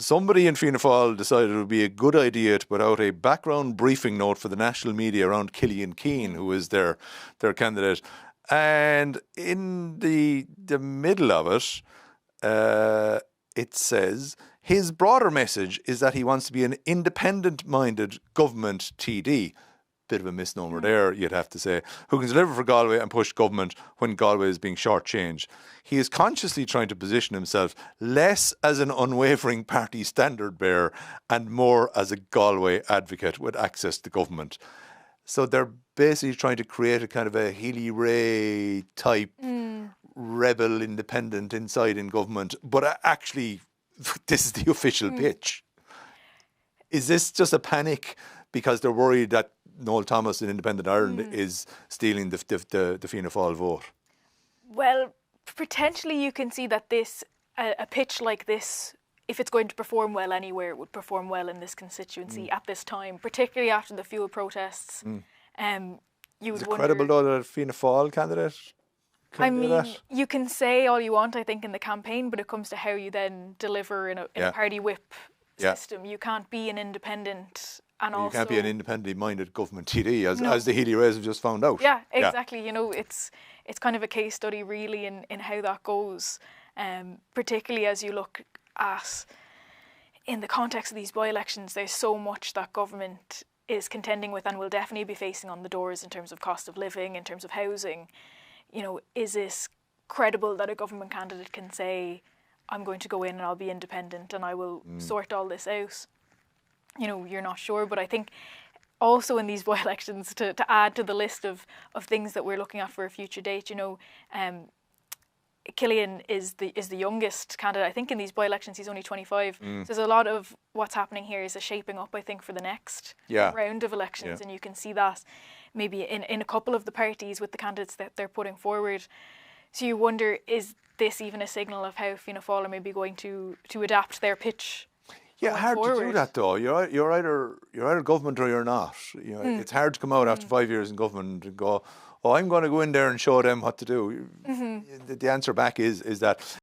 somebody in Fianna Fáil decided it would be a good idea to put out a background briefing note for the national media around Cillian Keane, who is their candidate. And in the middle of it, it says his broader message is that he wants to be an independent-minded government TD. Bit of a misnomer there, you'd have to say, who can deliver for Galway and push government when Galway is being shortchanged. He is consciously trying to position himself less as an unwavering party standard bearer and more as a Galway advocate with access to government. So they're basically trying to create a kind of a Healy-Rae type rebel independent inside in government, but actually this is the official pitch. Is this just a panic because they're worried that Noel Thomas in Independent Ireland is stealing the Fianna Fáil vote? Well, potentially you can see that a pitch like this, if it's going to perform well anywhere, it would perform well in this constituency at this time, particularly after the fuel protests. You would Is it wonder, credible though that a Fianna Fáil candidate can do that? You can say all you want, I think, in the campaign, but it comes to how you then deliver in a party whip system. You can't be an independent. And you also, can't be an independently minded government TD, as the Healy-Raes have just found out. Yeah, exactly. You know, it's kind of a case study really in how that goes, particularly as you look at, in the context of these by-elections, there's so much that government is contending with and will definitely be facing on the doors in terms of cost of living, in terms of housing. You know, is this credible that a government candidate can say, I'm going to go in and I'll be independent and I will sort all this out? You know, you're not sure, but I think also in these by-elections, to add to the list of things that we're looking at for a future date, you know, Cillian is the youngest candidate. I think in these by-elections he's only 25. So there's a lot of what's happening here is a shaping up, I think, for the next round of elections, and you can see that maybe in a couple of the parties with the candidates that they're putting forward. So you wonder, is this even a signal of how Fianna Fáil are maybe going to adapt their pitch? Yeah, hard to do that though. You're either government or you're not. You know, it's hard to come out after 5 years in government and go, oh, I'm going to go in there and show them what to do. The answer back is that